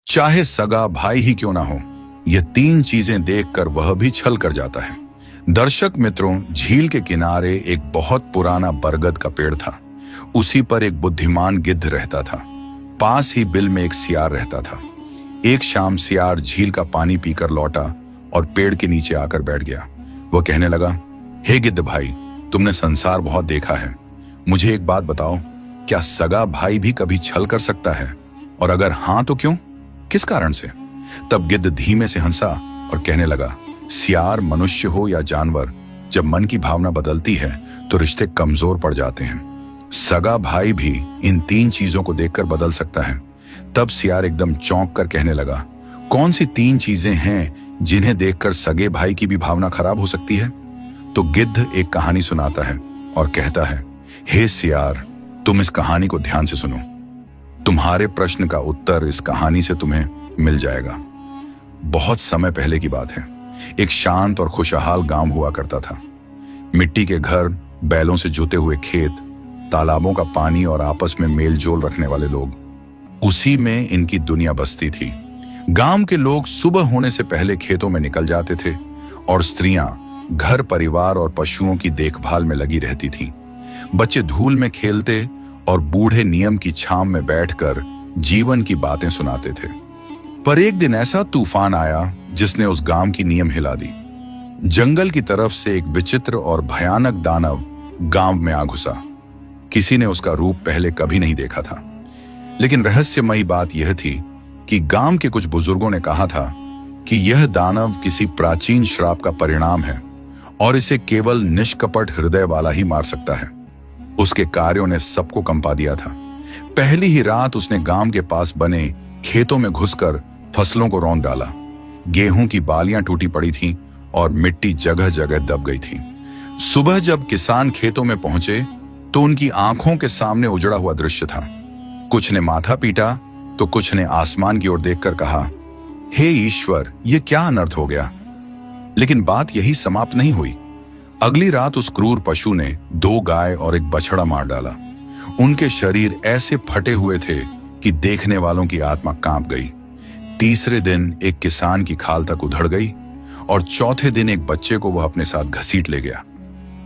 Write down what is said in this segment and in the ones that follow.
चाहे सगा भाई ही क्यों ना हो, ये तीन चीजें देखकर वह भी छल कर जाता है। दर्शक मित्रों, झील के किनारे एक बहुत पुराना बरगद का पेड़ था। उसी पर एक बुद्धिमान गिद्ध रहता था। पास ही बिल में एक सियार रहता था। एक शाम सियार झील का पानी पीकर लौटा और पेड़ के नीचे आकर बैठ गया। वह कहने लगा, हे गिद्ध भाई, तुमने संसार बहुत देखा है। मुझे एक बात बताओ, क्या सगा भाई भी कभी छल कर सकता है? और अगर हां तो क्यों, किस कारण से? तब गिद्ध धीमे से हंसा और कहने लगा, सियार, मनुष्य हो या जानवर, जब मन की भावना बदलती है तो रिश्ते कमजोर पड़ जाते हैं। सगा भाई भी इन तीन चीजों को देखकर बदल सकता है। तब सियार एकदम चौंक कर कहने लगा, कौन सी तीन चीजें हैं जिन्हें देखकर सगे भाई की भी भावना खराब हो सकती है? तो गिद्ध एक कहानी सुनाता है और कहता है, हे सियार, तुम इस कहानी को ध्यान से सुनो। तुम्हारे प्रश्न का उत्तर इस कहानी से तुम्हें मिल जाएगा। बहुत समय पहले की बात है। एक शांत और खुशहाल गांव हुआ करता था। मिट्टी के घर, बैलों से जुते हुए खेत, तालाबों का पानी और आपस में मेलजोल रखने वाले लोग, उसी में इनकी दुनिया बसती थी। गांव के लोग सुबह होने से पहले खेतों में निकल जाते थे और स्त्रियां घर, परिवार और पशुओं की देखभाल में लगी रहती थीं। बच्चे धूल में खेलते और बूढ़े नियम की छांव में बैठकर जीवन की बातें सुनाते थे। पर एक दिन ऐसा तूफान आया जिसने उस गांव की नींव हिला दी। जंगल की तरफ से एक विचित्र और भयानक दानव गांव में आ घुसा। किसी ने उसका रूप पहले कभी नहीं देखा था, लेकिन रहस्यमयी बात यह थी कि गांव के कुछ बुजुर्गों ने कहा था कि यह दानव किसी प्राचीन श्राप का परिणाम है और इसे केवल निष्कपट हृदय वाला ही मार सकता है। उसके कार्यों ने सबको कंपा दिया था। पहली ही रात उसने गांव के पास बने खेतों में घुसकर फसलों को रौंद डाला। गेहूं की बालियां टूटी पड़ी थीं और मिट्टी जगह जगह दब गई थी। सुबह जब किसान खेतों में पहुंचे तो उनकी आंखों के सामने उजड़ा हुआ दृश्य था। कुछ ने माथा पीटा तो कुछ ने आसमान की ओर देखकर कहा, हे ईश्वर, ये क्या अनर्थ हो गया? लेकिन बात यही समाप्त नहीं हुई। अगली रात उस क्रूर पशु ने 2 गाय और एक बछड़ा मार डाला। उनके शरीर ऐसे फटे हुए थे कि देखने वालों की आत्मा कांप गई। तीसरे दिन एक किसान की खाल तक उधड़ गई और चौथे दिन एक बच्चे को वह अपने साथ घसीट ले गया।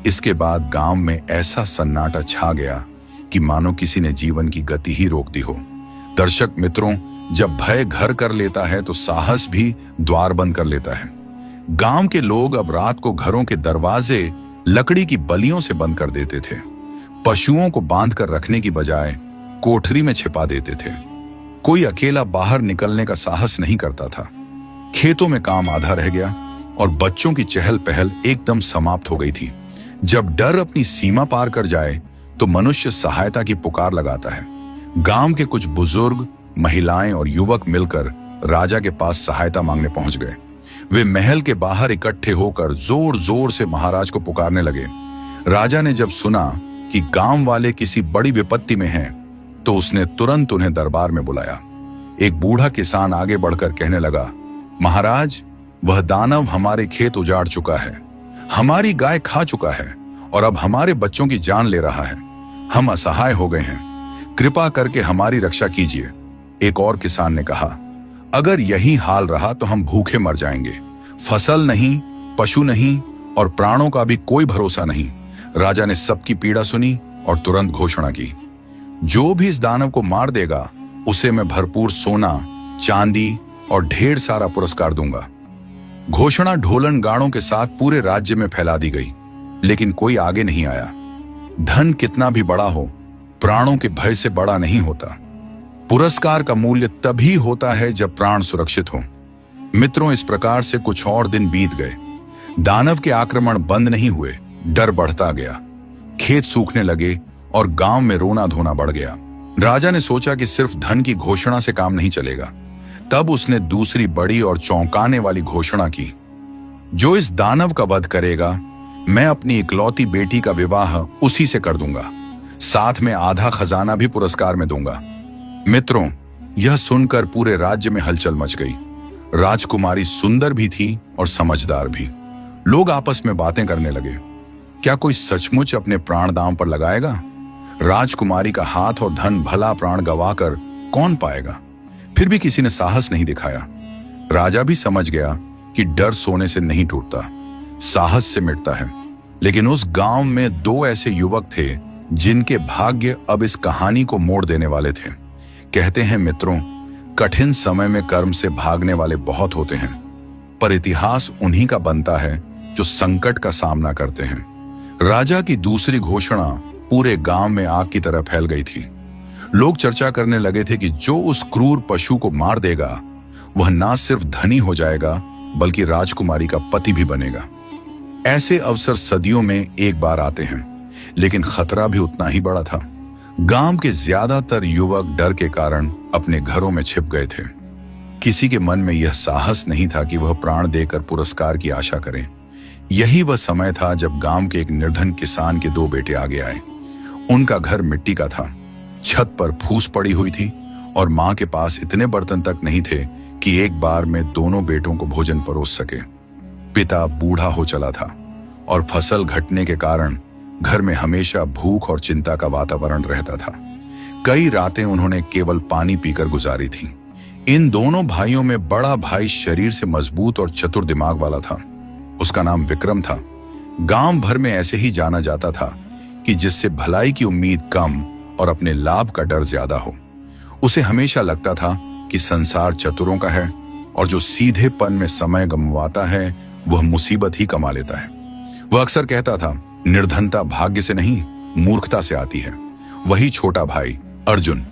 इसके बाद गांव में ऐसा सन्नाटा छा गया कि मानो किसी ने जीवन की गति ही रोक दी हो। दर्शक मित्रों, जब भय घर कर लेता है तो साहस भी द्वार बंद कर लेता है। गांव के लोग अब रात को घरों के दरवाजे लकड़ी की बलियों से बंद कर देते थे। पशुओं को बांध कर रखने की बजाय कोठरी में छिपा देते थे। कोई अकेला बाहर निकलने का साहस नहीं करता था। खेतों में काम आधा रह गया और बच्चों की चहल पहल एकदम समाप्त हो गई थी। जब डर अपनी सीमा पार कर जाए तो मनुष्य सहायता की पुकार लगाता है। गांव के कुछ बुजुर्ग, महिलाएं और युवक मिलकर राजा के पास सहायता मांगने पहुंच गए। वे महल के बाहर इकट्ठे होकर जोर जोर से महाराज को पुकारने लगे। राजा ने जब सुना कि गांव वाले किसी बड़ी विपत्ति में हैं, तो उसने तुरंत उन्हें दरबार में बुलाया। एक बूढ़ा किसान आगे बढ़कर कहने लगा, महाराज, वह दानव हमारे खेत उजाड़ चुका है, हमारी गाय खा चुका है और अब हमारे बच्चों की जान ले रहा है। हम असहाय हो गए हैं, कृपा करके हमारी रक्षा कीजिए। एक और किसान ने कहा, अगर यही हाल रहा तो हम भूखे मर जाएंगे। फसल नहीं, पशु नहीं और प्राणों का भी कोई भरोसा नहीं। राजा ने सबकी पीड़ा सुनी और तुरंत घोषणा की, जो भी इस दानव को मार देगा उसे मैं भरपूर सोना, चांदी और ढेर सारा पुरस्कार दूंगा। घोषणा ढोलन गाड़ों के साथ पूरे राज्य में फैला दी गई, लेकिन कोई आगे नहीं आया। धन कितना भी बड़ा हो, प्राणों के भय से बड़ा नहीं होता। पुरस्कार का मूल्य तभी होता है जब प्राण सुरक्षित हो। मित्रों, इस प्रकार से कुछ और दिन बीत गए। दानव के आक्रमण बंद नहीं हुए, डर बढ़ता गया। खेत सूखने लगे और गांव में रोना धोना बढ़ गया। राजा ने सोचा कि सिर्फ धन की घोषणा से काम नहीं चलेगा। तब उसने दूसरी बड़ी और चौंकाने वाली घोषणा की, जो इस दानव का वध करेगा, मैं अपनी इकलौती बेटी का विवाह उसी से कर दूंगा। साथ में आधा खजाना भी पुरस्कार में दूंगा। मित्रों, यह सुनकर पूरे राज्य में हलचल मच गई। राजकुमारी सुंदर भी थी और समझदार भी। लोग आपस में बातें करने लगे, क्या कोई सचमुच अपने प्राण दांव पर लगाएगा? राजकुमारी का हाथ और धन भला प्राण गवाकर कौन पाएगा? फिर भी किसी ने साहस नहीं दिखाया। राजा भी समझ गया कि डर सोने से नहीं टूटता, साहस से मिटता है। लेकिन उस गांव में दो ऐसे युवक थे जिनके भाग्य अब इस कहानी को मोड़ देने वाले थे। कहते हैं मित्रों, कठिन समय में कर्म से भागने वाले बहुत होते हैं, पर इतिहास उन्हीं का बनता है जो संकट का सामना करते हैं। राजा की दूसरी घोषणा पूरे गांव में आग की तरह फैल गई थी। लोग चर्चा करने लगे थे कि जो उस क्रूर पशु को मार देगा वह ना सिर्फ धनी हो जाएगा बल्कि राजकुमारी का पति भी बनेगा। ऐसे अवसर सदियों में एक बार आते हैं, लेकिन खतरा भी उतना ही बड़ा था। गांव के ज्यादातर युवक डर के कारण अपने घरों में छिप गए थे। किसी के मन में यह साहस नहीं था कि वह प्राण देकर पुरस्कार की आशा करें। यही वह समय था जब गांव के एक निर्धन किसान के दो बेटे आगे आए। उनका घर मिट्टी का था, छत पर फूस पड़ी हुई थी और मां के पास इतने बर्तन तक नहीं थे कि एक बार में दोनों बेटों को भोजन परोस सके। पिता बूढ़ा हो चला था और फसल घटने के कारण घर में हमेशा भूख और चिंता का वातावरण रहता था। कई रातें उन्होंने केवल पानी पीकर गुजारी थी। इन दोनों भाइयों में बड़ा भाई शरीर से मजबूत और चतुर दिमाग वाला था। उसका नाम विक्रम था। गांव भर में ऐसे ही जाना जाता था कि जिससे भलाई की उम्मीद कम और अपने लाभ का डर ज्यादा हो। उसे हमेशा लगता था कि संसार चतुरों का है और जो सीधेपन में समय गंवाता है वह मुसीबत ही कमा लेता है। वह अक्सर कहता था, निर्धनता भाग्य से नहीं मूर्खता से आती है। वही छोटा भाई अर्जुन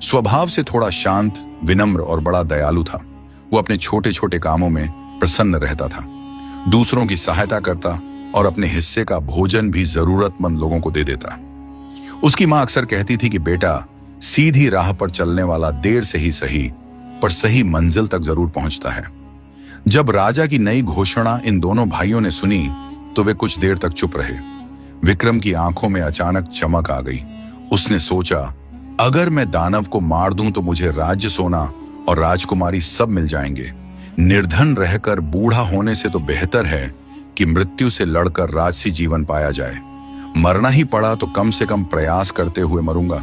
स्वभाव से थोड़ा शांत, विनम्र और बड़ा दयालु था। वो अपने छोटे छोटे कामों में प्रसन्न रहता था, दूसरों की सहायता करता और अपने हिस्से का भोजन भी जरूरतमंद लोगों को दे देता। उसकी मां अक्सर कहती थी कि बेटा, सीधी राह पर चलने वाला देर से ही सही पर सही मंजिल तक जरूर पहुंचता है। जब राजा की नई घोषणा इन दोनों भाइयों ने सुनी तो वे कुछ देर तक चुप रहे। विक्रम की आंखों में अचानक चमक आ गई। उसने सोचा, अगर मैं दानव को मार दूं तो मुझे राज्य, सोना और राजकुमारी सब मिल जाएंगे। निर्धन रहकर बूढ़ा होने से तो बेहतर है कि मृत्यु से लड़कर राजसी जीवन पाया जाए। मरना ही पड़ा तो कम से कम प्रयास करते हुए मरूंगा।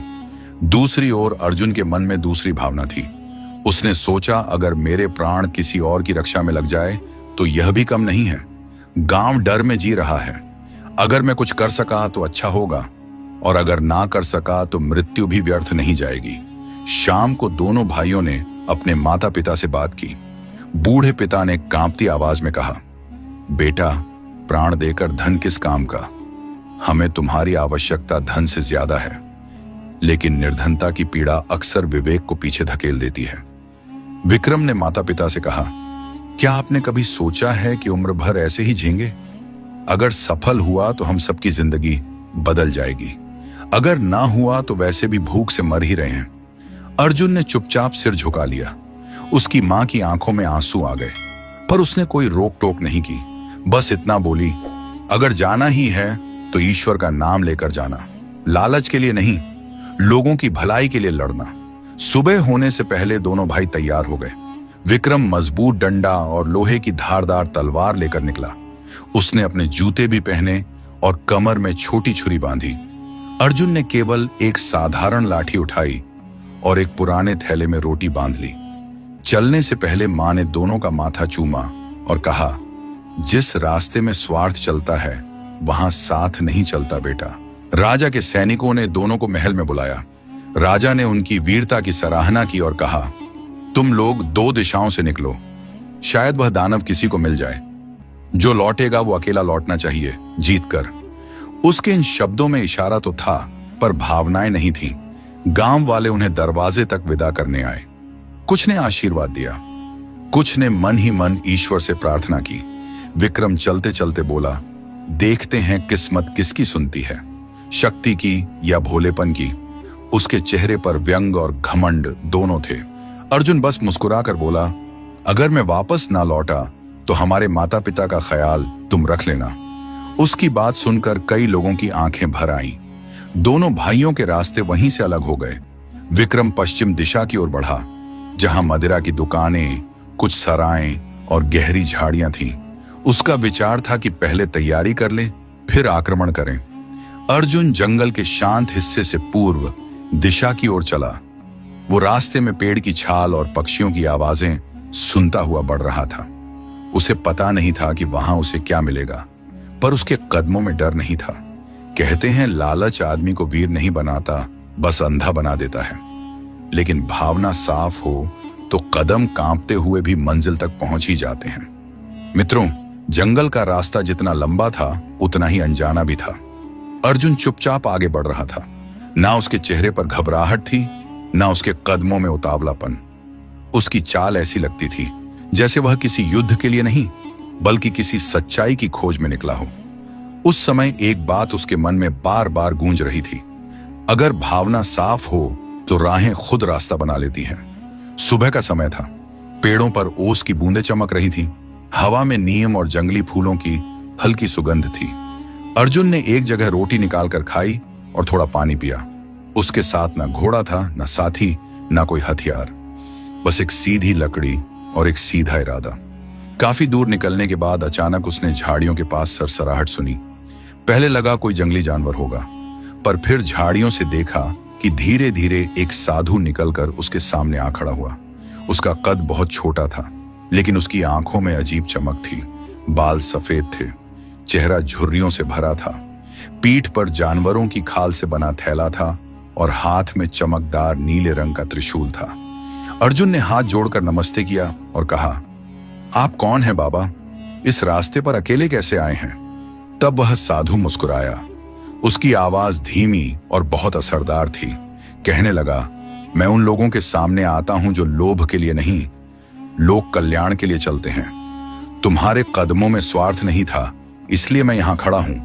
दूसरी ओर अर्जुन के मन में दूसरी भावना थी। उसने सोचा, अगर मेरे प्राण किसी और की रक्षा में लग जाए तो यह भी कम नहीं है। गांव डर में जी रहा है। अगर मैं कुछ कर सका तो अच्छा होगा और अगर ना कर सका तो मृत्यु भी व्यर्थ नहीं जाएगी। शाम को दोनों भाइयों ने अपने माता पिता से बात की। बूढ़े पिता ने कांपती आवाज में कहा, बेटा, प्राण देकर धन किस काम का? हमें तुम्हारी आवश्यकता धन से ज्यादा है, लेकिन निर्धनता की पीड़ा अक्सर विवेक को पीछे धकेल देती है। विक्रम ने माता पिता से कहा, क्या आपने कभी सोचा है कि उम्र भर ऐसे ही झेंगे? अगर सफल हुआ तो हम सबकी जिंदगी बदल जाएगी, अगर ना हुआ तो वैसे भी भूख से मर ही रहे हैं। अर्जुन ने चुपचाप सिर झुका लिया। उसकी मां की आंखों में आंसू आ गए, पर उसने कोई रोक टोक नहीं की। बस इतना बोली, अगर जाना ही है तो ईश्वर का नाम लेकर जाना, लालच के लिए नहीं, लोगों की भलाई के लिए लड़ना। सुबह होने से पहले दोनों भाई तैयार हो गए। विक्रम मजबूत डंडा और लोहे की धारदार तलवार लेकर निकला। उसने अपने जूते भी पहने और कमर में छोटी छुरी बांधी। अर्जुन ने केवल एक साधारण लाठी उठाई और एक पुराने थैले में रोटी बांध ली। चलने से पहले मां ने दोनों का माथा चूमा और कहा, जिस रास्ते में स्वार्थ चलता है वहां साथ नहीं चलता बेटा। राजा के सैनिकों ने दोनों को महल में बुलाया। राजा ने उनकी वीरता की सराहना की और कहा, तुम लोग 2 दिशाओं से निकलो, शायद वह दानव किसी को मिल जाए। जो लौटेगा वो अकेला लौटना चाहिए, जीत कर। उसके इन शब्दों में इशारा तो था, पर भावनाएं नहीं थीं। गांव वाले उन्हें दरवाजे तक विदा करने आए। कुछ ने आशीर्वाद दिया, कुछ ने मन ही मन ईश्वर से प्रार्थना की। विक्रम चलते चलते बोला, देखते हैं किस्मत किसकी सुनती है, शक्ति की या भोलेपन की। उसके चेहरे पर व्यंग और घमंड दोनों थे। अर्जुन बस मुस्कुराकर बोला, अगर मैं वापस ना लौटा तो हमारे माता पिता का ख्याल तुम रख लेना। उसकी बात सुनकर कई लोगों की आंखें भर आईं। दोनों भाइयों के रास्ते वहीं से अलग हो गए। विक्रम पश्चिम दिशा की ओर बढ़ा, जहां मदिरा की दुकानें, कुछ सराएं और गहरी झाड़ियां थीं। उसका विचार था कि पहले तैयारी कर लें, फिर आक्रमण करें। अर्जुन जंगल के शांत हिस्से से पूर्व दिशा की ओर चला। वो रास्ते में पेड़ की छाल और पक्षियों की आवाजें सुनता हुआ बढ़ रहा था। उसे पता नहीं था कि वहां उसे क्या मिलेगा, पर उसके कदमों में डर नहीं था। कहते हैं लालच आदमी को वीर नहीं बनाता, बस अंधा बना देता है। लेकिन भावना साफ हो तो कदम कांपते हुए भी मंजिल तक पहुंच ही जाते हैं। मित्रों, जंगल का रास्ता जितना लंबा था उतना ही अनजाना भी था। अर्जुन चुपचाप आगे बढ़ रहा था। ना उसके चेहरे पर घबराहट थी, ना उसके कदमों में उतावलापन। उसकी चाल ऐसी लगती थी जैसे वह किसी युद्ध के लिए नहीं, बल्कि किसी सच्चाई की खोज में निकला हो। उस समय एक बात उसके मन में बार बार गूंज रही थी, अगर भावना साफ हो तो राहें खुद रास्ता बना लेती हैं। सुबह का समय था। पेड़ों पर ओस की बूंदें चमक रही थीं। हवा में नीम और जंगली फूलों की हल्की सुगंध थी। अर्जुन ने एक जगह रोटी निकालकर खाई और थोड़ा पानी पिया। उसके साथ ना घोड़ा था, ना साथी, ना कोई हथियार, बस एक सीधी लकड़ी और एक सीधा इरादा। काफी दूर निकलने के बाद अचानक उसने झाड़ियों के पास सरसराहट सुनी। पहले लगा कोई जंगली जानवर होगा, पर फिर झाड़ियों से देखा कि धीरे धीरे एक साधु निकलकर उसके सामने आ खड़ा हुआ। उसका कद बहुत छोटा था, लेकिन उसकी आंखों में अजीब चमक थी। बाल सफेद थे, चेहरा झुर्रियों से भरा था, पीठ पर जानवरों की खाल से बना थैला था और हाथ में चमकदार नीले रंग का त्रिशूल था। अर्जुन ने हाथ जोड़कर नमस्ते किया और कहा, आप कौन हैं बाबा? इस रास्ते पर अकेले कैसे आए हैं? तब वह साधु मुस्कुराया। उसकी आवाज धीमी और बहुत असरदार थी। कहने लगा, मैं उन लोगों के सामने आता हूं जो लोभ के लिए नहीं, लोक कल्याण के लिए चलते हैं। तुम्हारे कदमों में स्वार्थ नहीं था, इसलिए मैं यहां खड़ा हूं।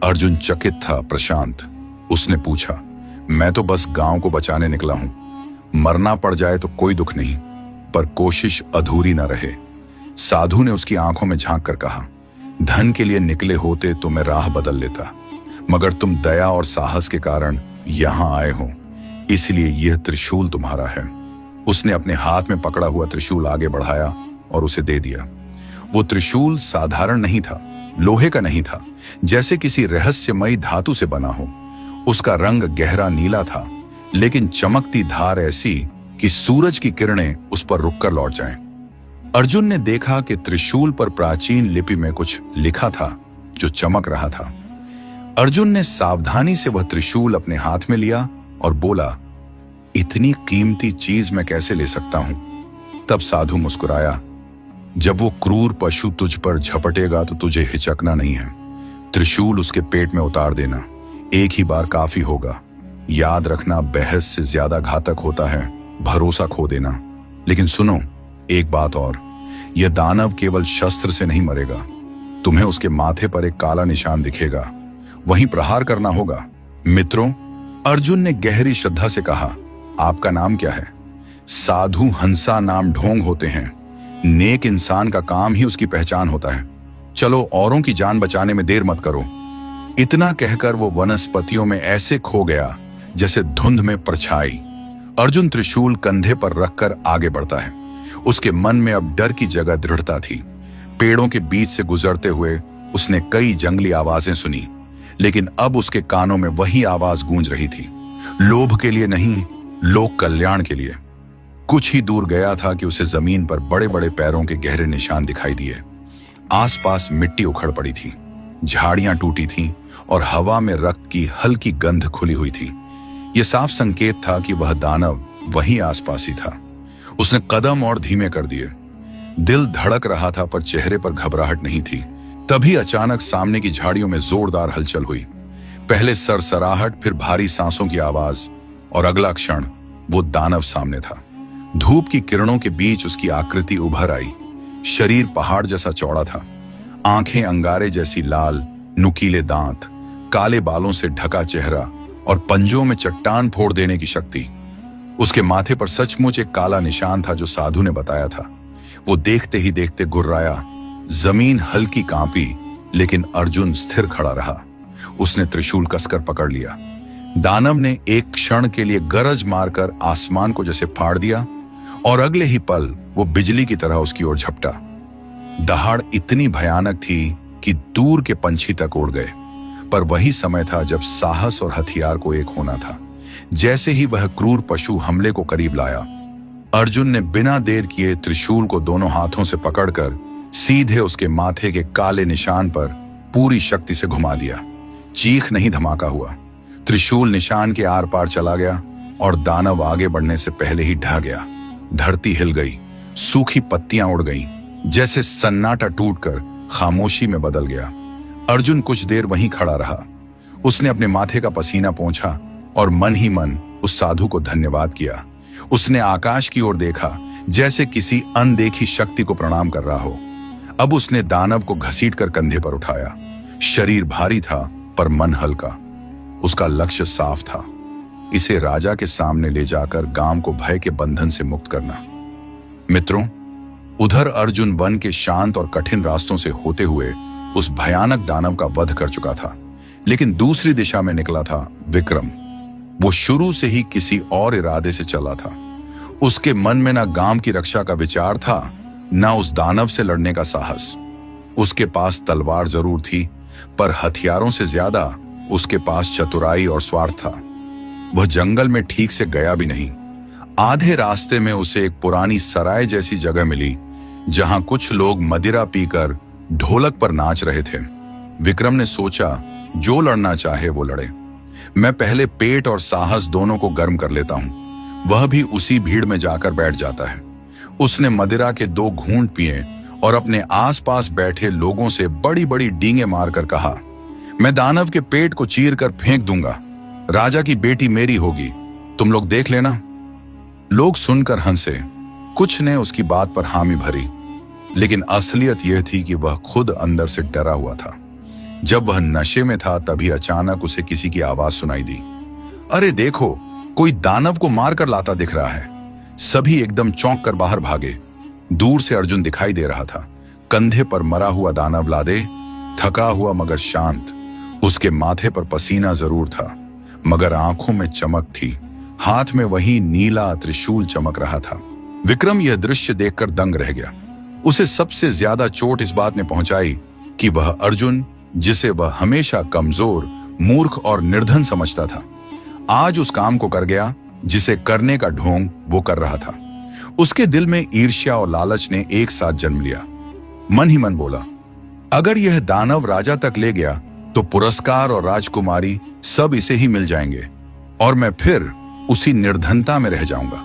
अर्जुन चकित था, प्रशांत। उसने पूछा, मैं तो बस गांव को बचाने निकला हूं। मरना पड़ जाए तो कोई दुख नहीं, पर कोशिश अधूरी न रहे। साधु ने उसकी आंखों में झांक कर कहा, धन के लिए निकले होते तो मैं राह बदल लेता, मगर तुम दया और साहस के कारण यहां आए हो, इसलिए यह त्रिशूल तुम्हारा है। उसने अपने हाथ में पकड़ा हुआ त्रिशूल आगे बढ़ाया और उसे दे दिया। वो त्रिशूल साधारण नहीं था, लोहे का नहीं था, जैसे किसी रहस्यमयी धातु से बना हो। उसका रंग गहरा नीला था, लेकिन चमकती धार ऐसी कि सूरज की किरणें उस पर रुककर लौट जाएं। अर्जुन ने देखा कि त्रिशूल पर प्राचीन लिपि में कुछ लिखा था जो चमक रहा था। अर्जुन ने सावधानी से वह त्रिशूल अपने हाथ में लिया और बोला, इतनी कीमती चीज मैं कैसे ले सकता हूं? तब साधु मुस्कुराया, जब वो क्रूर पशु तुझ पर झपटेगा तो तुझे हिचकना नहीं है। त्रिशूल उसके पेट में उतार देना, एक ही बार काफी होगा। याद रखना, बहस से ज्यादा घातक होता है भरोसा खो देना। लेकिन सुनो, एक बात और, यह दानव केवल शस्त्र से नहीं मरेगा। तुम्हें उसके माथे पर एक काला निशान दिखेगा, वहीं प्रहार करना होगा। मित्रों, अर्जुन ने गहरी श्रद्धा से कहा, आपका नाम क्या है? साधु हंसा नाम ढोंग होते हैं। नेक इंसान का काम ही उसकी पहचान होता है। चलो, औरों की जान बचाने में देर मत करो। इतना कहकर वो वनस्पतियों में ऐसे खो गया जैसे धुंध में परछाई। अर्जुन त्रिशूल कंधे पर रखकर आगे बढ़ता है। उसके मन में अब डर की जगह दृढ़ता थी। पेड़ों के बीच से गुजरते हुए उसने कई जंगली आवाजें सुनी, लेकिन अब उसके कानों में वही आवाज गूंज रही थी, लोभ के लिए नहीं, लोक कल्याण के लिए। कुछ ही दूर गया था कि उसे जमीन पर बड़े बड़े पैरों के गहरे निशान दिखाई दिए। आसपास मिट्टी उखड़ पड़ी थी, झाड़ियां टूटी थीं और हवा में रक्त की हल्की गंध खुली हुई थी। यह साफ संकेत था कि वह दानव वहीं आसपास ही था। उसने कदम और धीमे कर दिए। दिल धड़क रहा था, पर चेहरे पर घबराहट नहीं थी। तभी अचानक सामने की झाड़ियों में जोरदार हलचल हुई। पहले सरसराहट, फिर भारी सांसों की आवाज, और अगला क्षण वो दानव सामने था। धूप की किरणों के बीच उसकी आकृति उभर आई। शरीर पहाड़ जैसा चौड़ा था, आंखें अंगारे जैसी लाल, नुकीले दांत, काले बालों से ढका चेहरा और पंजों में चट्टान फोड़ देने की शक्ति। उसके माथे पर सचमुच एक काला निशान था जो साधु ने बताया था। वो देखते ही देखते गुर्राया। जमीन हल्की कांपी, लेकिन अर्जुन स्थिर खड़ा रहा। उसने त्रिशूल कसकर पकड़ लिया। दानव ने एक क्षण के लिए गरज मारकर आसमान को जैसे फाड़ दिया और अगले ही पल वो बिजली की तरह उसकी ओर झपटा। दहाड़ इतनी भयानक थी कि दूर के पंछी तक उड़ गए। पर वही समय था जब साहस और हथियार को एक होना था, जैसे ही वह क्रूर पशु हमले को करीब लाया, अर्जुन ने बिना देर किए त्रिशूल को दोनों हाथों से पकड़कर सीधे उसके माथे के काले निशान पर पूरी शक्ति से घुमा दिया। चीख नहीं, धमाका हुआ। त्रिशूल निशान के आर पार चला गया और दानव आगे बढ़ने से पहले ही ढह गया। धरती हिल गई, सूखी पत्तियां उड़ गईं, जैसे सन्नाटा टूटकर खामोशी में बदल गया। अर्जुन कुछ देर वहीं खड़ा रहा। उसने अपने माथे का पसीना पोंछा और मन ही मन उस साधु को धन्यवाद किया। उसने आकाश की ओर देखा, जैसे किसी अनदेखी शक्ति को प्रणाम कर रहा हो। अब उसने दानव को घसीटकर कंधे पर उठाया। शरीर भारी था पर मन हल्का। उसका लक्ष्य साफ था, इसे राजा के सामने ले जाकर गांव को भय के बंधन से मुक्त करना। मित्रों, उधर अर्जुन वन के शांत और कठिन रास्तों से होते हुए उस भयानक दानव का वध कर चुका था, लेकिन दूसरी दिशा में निकला था विक्रम। वो शुरू से ही किसी और इरादे से चला था। उसके मन में ना गांव की रक्षा का विचार था, ना उस दानव से लड़ने का साहस। उसके पास तलवार जरूर थी, पर हथियारों से ज्यादा उसके पास चतुराई और स्वार्थ था। वह जंगल में ठीक से गया भी नहीं। आधे रास्ते में उसे एक पुरानी सराय जैसी जगह मिली, जहां कुछ लोग मदिरा पीकर ढोलक पर नाच रहे थे। विक्रम ने सोचा, जो लड़ना चाहे वो लड़े। मैं पहले पेट और साहस दोनों को गर्म कर लेता हूं। वह भी उसी भीड़ में जाकर बैठ जाता है। उसने मदिरा के 2 घूंट पिए और अपने आसपास बैठे लोगों से बड़ी बड़ी डींगे मारकर कहा, मैं दानव के पेट को चीर कर फेंक दूंगा। राजा की बेटी मेरी होगी, तुम लोग देख लेना। लोग सुनकर हंसे। कुछ ने उसकी बात पर हामी भरी, लेकिन असलियत यह थी कि वह खुद अंदर से डरा हुआ था। जब वह नशे में था, तभी अचानक उसे किसी की आवाज सुनाई दी, अरे देखो, कोई दानव को मारकर लाता दिख रहा है। सभी एकदम चौंक कर बाहर भागे। दूर से अर्जुन दिखाई दे रहा था, कंधे पर मरा हुआ दानव लादे, थका हुआ मगर शांत। उसके माथे पर पसीना जरूर था, मगर आंखों में चमक थी। हाथ में वही नीला त्रिशूल चमक रहा था। विक्रम यह दृश्य देखकर दंग रह गया। उसे सबसे ज्यादा चोट इस बात ने पहुंचाई कि वह अर्जुन, जिसे वह हमेशा कमजोर, मूर्ख और निर्धन समझता था, आज उस काम को कर गया जिसे करने का ढोंग वो कर रहा था। उसके दिल में ईर्ष्या और लालच ने एक साथ जन्म लिया। मन ही मन बोला, अगर यह दानव राजा तक ले गया तो पुरस्कार और राजकुमारी सब इसे ही मिल जाएंगे और मैं फिर उसी निर्धनता में रह जाऊंगा।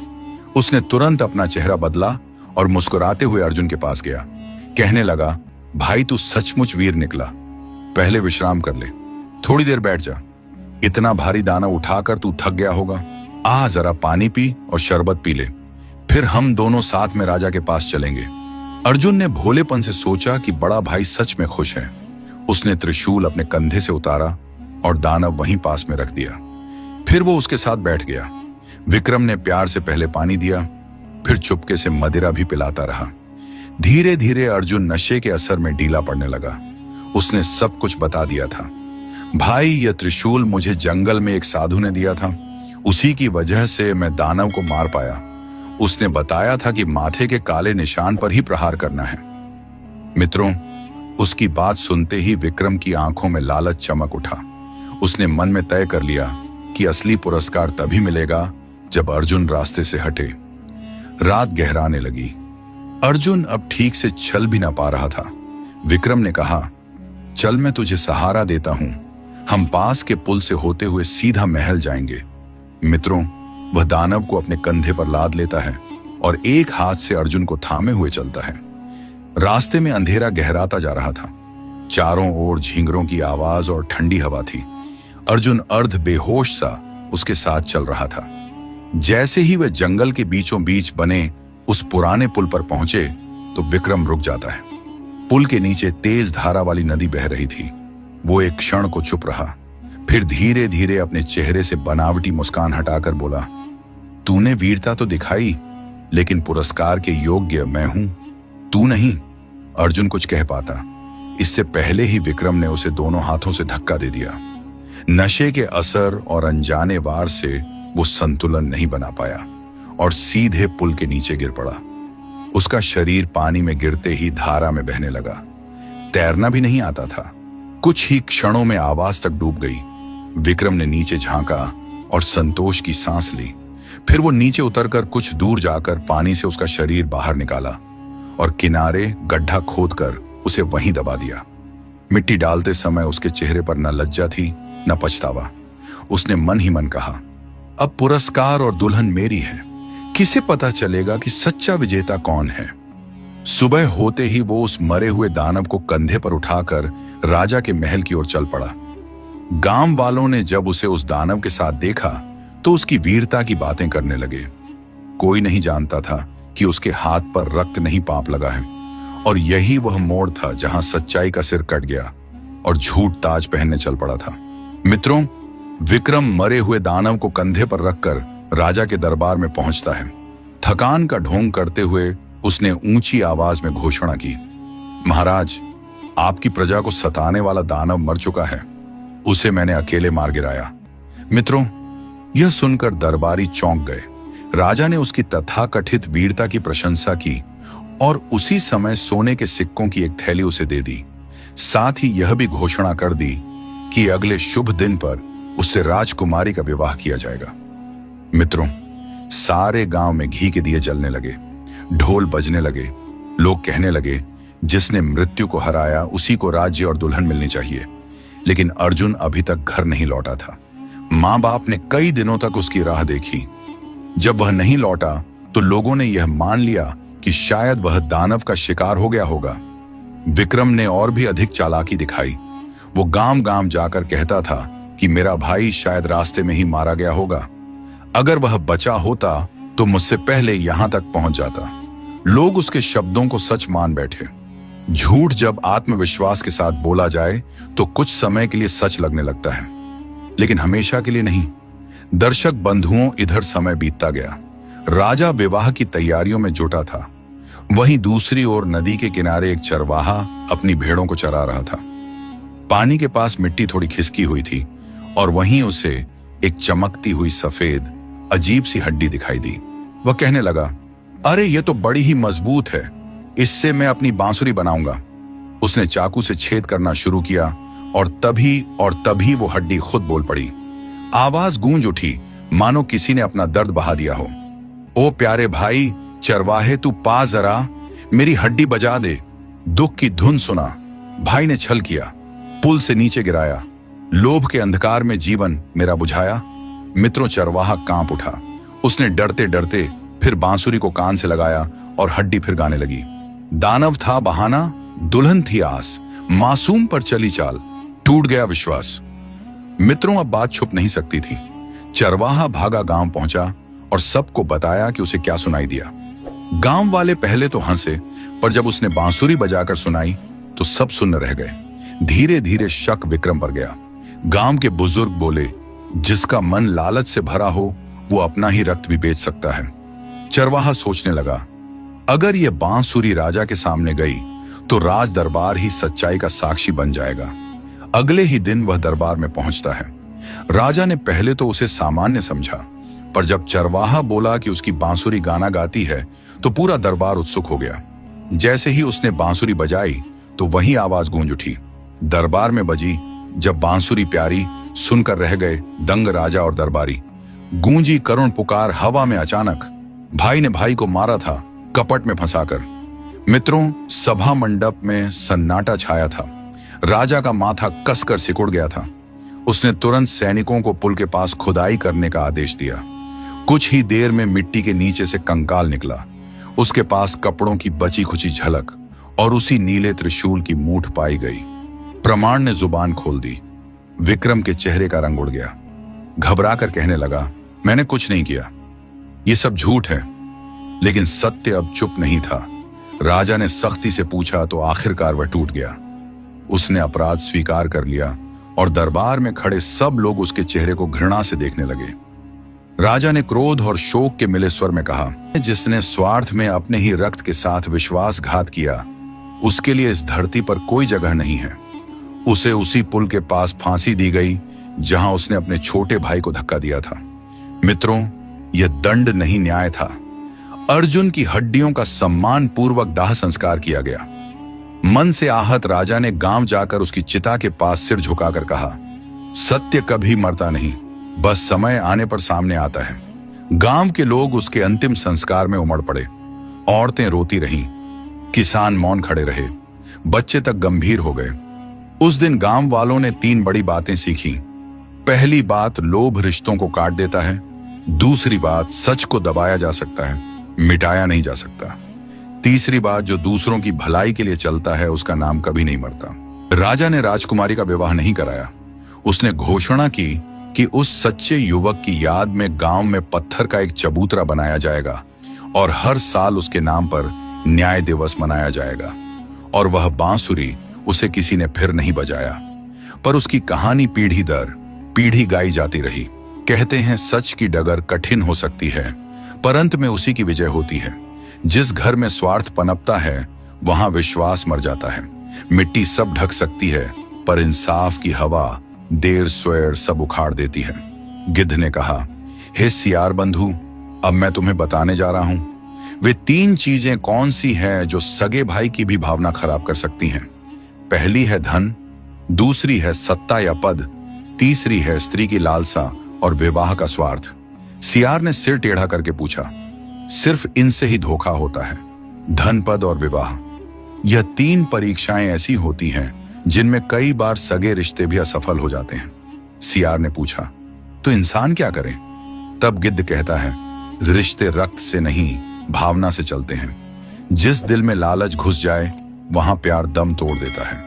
उसने तुरंत अपना चेहरा बदला और मुस्कुराते हुए अर्जुन के पास गया। कहने लगा, भाई तू सचमुच वीर निकला। पहले विश्राम कर ले, थोड़ी देर बैठ जा। इतना भारी दाना उठाकर तू थक गया होगा। आ जरा पानी पी और शरबत पी ले, फिर हम दोनों साथ में राजा के पास चलेंगे। अर्जुन ने भोलेपन से सोचा कि बड़ा भाई सच में खुश है। उसने त्रिशूल अपने कंधे से उतारा और दानव वहीं पास में रख दिया। फिर वो उसके साथ बैठ गया। विक्रम ने प्यार से पहले पानी दिया, फिर चुपके से मदिरा भी पिलाता रहा। धीरे धीरे अर्जुन नशे के असर में ढीला पड़ने लगा। उसने सब कुछ बता दिया था। भाई, यह त्रिशूल मुझे जंगल में एक साधु ने दिया था, उसी की वजह से मैं दानव को मार पाया। उसने बताया था कि माथे के काले निशान पर ही प्रहार करना है। मित्रों, उसकी बात सुनते ही विक्रम की आंखों में लालच चमक उठा। उसने मन में तय कर लिया कि असली पुरस्कार तभी मिलेगा जब अर्जुन रास्ते से हटे। रात गहराने लगी। अर्जुन अब ठीक से चल भी ना पा रहा था। विक्रम ने कहा, चल मैं तुझे सहारा देता हूं। हम पास के पुल से होते हुए सीधा महल जाएंगे। मित्रों, वह दानव को अपने कंधे पर लाद लेता है और एक हाथ से अर्जुन को थामे हुए चलता है। रास्ते में अंधेरा गहराता जा रहा था। चारों ओर झींगरों की आवाज और ठंडी हवा थी। अर्जुन अर्ध बेहोश सा उसके साथ चल रहा था। जैसे ही वह जंगल के बीचों बीच बने उस पुराने पुल पर पहुंचे तो विक्रम रुक जाता है। पुल के नीचे तेज धारा वाली नदी बह रही थी। वो एक क्षण को चुप रहा, फिर धीरे धीरे अपने चेहरे से बनावटी मुस्कान हटाकर बोला, तूने वीरता तो दिखाई, लेकिन पुरस्कार के योग्य मैं हूं, तू नहीं। अर्जुन कुछ कह पाता, इससे पहले ही विक्रम ने उसे दोनों हाथों से धक्का दे दिया। नशे के असर और अनजाने वार से वो संतुलन नहीं बना पाया और सीधे पुल के नीचे गिर पड़ा। उसका शरीर पानी में गिरते ही धारा में बहने लगा। तैरना भी नहीं आता था। कुछ ही क्षणों में आवाज तक डूब गई। विक्रम ने नीचे झांका और संतोष की सांस ली। फिर वो नीचे उतरकर कुछ दूर जाकर पानी से उसका शरीर बाहर निकाला और किनारे गड्ढा खोदकर उसे वहीं दबा दिया। मिट्टी डालते समय उसके चेहरे पर न लज्जा थी न पछतावा। उसने मन ही मन कहा, अब पुरस्कार और दुल्हन मेरी है, किसे पता चलेगा कि सच्चा विजेता कौन है। सुबह होते ही वो उस मरे हुए दानव को कंधे पर उठाकर राजा के महल की ओर चल पड़ा। गांव वालों ने जब उसे उस दानव के साथ देखा तो उसकी वीरता की बातें करने लगे। कोई नहीं जानता था कि उसके हाथ पर रक्त नहीं पाप लगा है, और यही वह मोड़ था जहां सच्चाई का सिर कट गया और झूठ ताज पहनने चल पड़ा था। मित्रों, विक्रम मरे हुए दानव को कंधे पर रखकर राजा के दरबार में पहुंचता है। थकान का ढोंग करते हुए उसने ऊंची आवाज में घोषणा की, महाराज, आपकी प्रजा को सताने वाला दानव मर चुका है, उसे मैंने अकेले मार गिराया। मित्रों, यह सुनकर दरबारी चौंक गए। राजा ने उसकी तथाकथित वीरता की प्रशंसा की और उसी समय सोने के सिक्कों की एक थैली उसे दे दी। साथ ही यह भी घोषणा कर दी कि अगले शुभ दिन पर उससे राजकुमारी का विवाह किया जाएगा। मित्रों, सारे गांव में घी के दिए जलने लगे, ढोल बजने लगे। लोग कहने लगे, जिसने मृत्यु को हराया उसी को राज्य और दुल्हन मिलनी चाहिए। लेकिन अर्जुन अभी तक घर नहीं लौटा था। मां बाप ने कई दिनों तक उसकी राह देखी। जब वह नहीं लौटा तो लोगों ने यह मान लिया कि शायद वह दानव का शिकार हो गया होगा। विक्रम ने और भी अधिक चालाकी दिखाई। वो गांव गांव जाकर कहता था कि मेरा भाई शायद रास्ते में ही मारा गया होगा। अगर वह बचा होता तो मुझसे पहले यहां तक पहुंच जाता। लोग उसके शब्दों को सच मान बैठे। झूठ जब आत्मविश्वास के साथ बोला जाए तो कुछ समय के लिए सच लगने लगता है, लेकिन हमेशा के लिए नहीं। दर्शक बंधुओं, इधर समय बीतता गया। राजा विवाह की तैयारियों में जुटा था। वहीं दूसरी ओर नदी के किनारे एक चरवाहा अपनी भेड़ों को चरा रहा था। पानी के पास मिट्टी थोड़ी खिसकी हुई थी और वहीं उसे एक चमकती हुई सफेद अजीब सी हड्डी दिखाई दी। वह कहने लगा, अरे ये तो बड़ी ही मजबूत है, इससे मैं अपनी बांसुरी बनाऊंगा। उसने चाकू से छेद करना शुरू किया और तभी वो हड्डी खुद बोल पड़ी। आवाज गूंज उठी मानो किसी ने अपना दर्द बहा दिया हो। ओ प्यारे भाई चरवाहे, तू पा जरा, मेरी हड्डी बजा दे। दुख की धुन सुना। भाई ने छल किया, पुल से नीचे गिराया, लोभ के अंधकार में जीवन मेरा बुझाया। मित्रों, चरवाहा कांप उठा। उसने डरते डरते फिर बांसुरी को कान से लगाया और हड्डी फिर गाने लगी। दानव था बहाना, दुल्हन थी आस, मासूम पर चली चाल, टूट गया विश्वास। मित्रों, अब बात छुप नहीं सकती थी। चरवाहा भागा गांव पहुंचा और सबको बताया कि उसे क्या सुनाई दिया। गांव वाले पहले तो हंसे, पर जब उसने बांसुरी बजाकर सुनाई तो सब सुन्न रह गए। धीरे धीरे शक विक्रम पर गया। गांव के बुजुर्ग बोले, जिसका मन लालच से भरा हो वो अपना ही रक्त भी बेच सकता है। चरवाहा सोचने लगा, अगर ये बांसुरी राजा के सामने गई तो राज दरबार ही सच्चाई का साक्षी बन जाएगा। अगले ही दिन वह दरबार में पहुंचता है। राजा ने पहले तो उसे सामान्य समझा, पर जब चरवाहा बोला कि उसकी बांसुरी गाना गाती है तो पूरा दरबार उत्सुक हो गया। जैसे ही उसने बांसुरी बजाई तो वही आवाज गूंज उठी। दरबार में बजी। जब बांसुरी प्यारी सुनकर रह गए दंग राजा और दरबारी। गूंजी करुण पुकार हवा में अचानक। भाई ने भाई को मारा था कपट में फंसाकर। मित्रों, सभा मंडप में सन्नाटा छाया था। राजा का माथा कसकर सिकुड़ गया था। उसने तुरंत सैनिकों को पुल के पास खुदाई करने का आदेश दिया। कुछ ही देर में मिट्टी के नीचे से कंकाल निकला। उसके पास कपड़ों की बची खुची झलक और उसी नीले त्रिशूल की मूठ पाई गई। प्रमाण ने जुबान खोल दी। विक्रम के चेहरे का रंग उड़ गया। घबरा कर कहने लगा, मैंने कुछ नहीं किया, ये सब झूठ है। लेकिन सत्य अब चुप नहीं था। राजा ने सख्ती से पूछा तो आखिरकार वह टूट गया। उसने अपराध स्वीकार कर लिया और दरबार में खड़े सब लोग उसके चेहरे को घृणा से देखने लगे। राजा ने क्रोध और शोक के मिले स्वर में कहा, जिसने स्वार्थ में अपने ही रक्त के साथ विश्वासघात किया, उसके लिए इस धरती पर कोई जगह नहीं है। उसे उसी पुल के पास फांसी दी गई जहां उसने अपने छोटे भाई को धक्का दिया था। मित्रों, यह दंड नहीं, न्याय था। अर्जुन की हड्डियों का सम्मान पूर्वक दाह संस्कार किया गया। मन से आहत राजा ने गांव जाकर उसकी चिता के पास सिर झुकाकर कहा, सत्य कभी मरता नहीं, बस समय आने पर सामने आता है। गांव के लोग उसके अंतिम संस्कार में उमड़ पड़े। औरतें रोती रहीं, किसान मौन खड़े रहे, बच्चे तक गंभीर हो गए। उस दिन गांव वालों ने 3 बड़ी बातें सीखी। पहली बात, लोभ रिश्तों को काट देता है। दूसरी बात, सच को दबाया जा सकता है, मिटाया नहीं जा सकता। तीसरी बात, जो दूसरों की भलाई के लिए चलता है उसका नाम कभी नहीं मरता। राजा ने राजकुमारी का विवाह नहीं कराया। उसने घोषणा की कि उस सच्चे युवक की याद में गांव में पत्थर का एक चबूतरा बनाया जाएगा और हर साल उसके नाम पर न्याय दिवस मनाया जाएगा। और वह बांसुरी उसे किसी ने फिर नहीं बजाया, पर उसकी कहानी पीढ़ी दर पीढ़ी गाई जाती रही। कहते हैं सच की डगर कठिन हो सकती है, पर अंत में उसी की विजय होती है। जिस घर में स्वार्थ पनपता है वहां विश्वास मर जाता है। मिट्टी सब ढक सकती है, पर इंसाफ की हवा देर स्वेर सब उखाड़ देती है। गिद्ध ने कहा, हे सियार बंधु, अब मैं तुम्हें बताने जा रहा हूं वे 3 चीजें कौन सी हैं जो सगे भाई की भी भावना खराब कर सकती हैं। पहली है धन, दूसरी है सत्ता या पद, तीसरी है स्त्री की लालसा और विवाह का स्वार्थ। सियार ने सिर टेढ़ा करके पूछा, सिर्फ इनसे ही धोखा होता है? धन, पद और विवाह, यह 3 परीक्षाएं ऐसी होती हैं जिनमें कई बार सगे रिश्ते भी असफल हो जाते हैं। सियार ने पूछा, तो इंसान क्या करें? तब गिद्ध कहता है, रिश्ते रक्त से नहीं भावना से चलते हैं। जिस दिल में लालच घुस जाए वहां प्यार दम तोड़ देता है।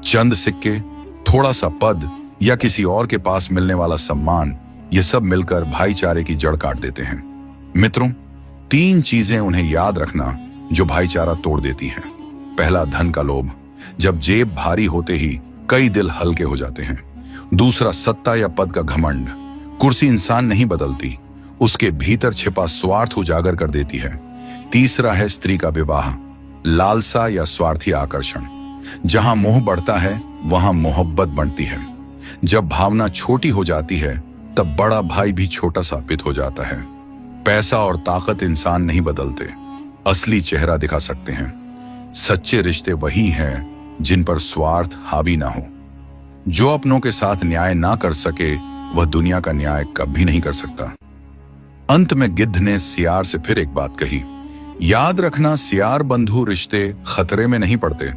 चंद सिक्के, थोड़ा सा पद या किसी और के पास मिलने वाला सम्मान, ये सब मिलकर भाईचारे की जड़ काट देते हैं। मित्रों, 3 चीजें उन्हें याद रखना जो भाईचारा तोड़ देती हैं। पहला, धन का लोभ, जब जेब भारी होते ही कई दिल हल्के हो जाते हैं। दूसरा, सत्ता या पद का घमंड, कुर्सी इंसान नहीं बदलती, उसके भीतर छिपा स्वार्थ उजागर कर देती है। तीसरा है स्त्री का विवाह, लालसा या स्वार्थी आकर्षण, जहां मोह बढ़ता है वहां मोहब्बत बढ़ती है। जब भावना छोटी हो जाती है तब बड़ा भाई भी छोटा साबित हो जाता है। पैसा और ताकत इंसान नहीं बदलते, असली चेहरा दिखा सकते हैं। सच्चे रिश्ते वही हैं जिन पर स्वार्थ हावी ना हो। जो अपनों के साथ न्याय ना कर सके वह दुनिया का न्याय कभी नहीं कर सकता। अंत में गिद्ध ने सियार से फिर एक बात कही, याद रखना सियार बंधु, रिश्ते खतरे में नहीं पड़ते,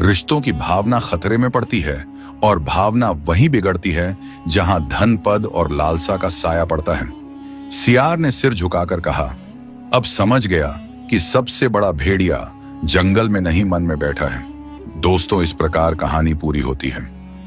रिश्तों की भावना खतरे में पड़ती है। और भावना वहीं बिगड़ती है जहां धन, पद और लालसा का साया पड़ता है। सियार ने सिर झुकाकर कहा, अब समझ गया कि सबसे बड़ा भेड़िया जंगल में नहीं मन में बैठा है। दोस्तों, इस प्रकार कहानी पूरी होती है।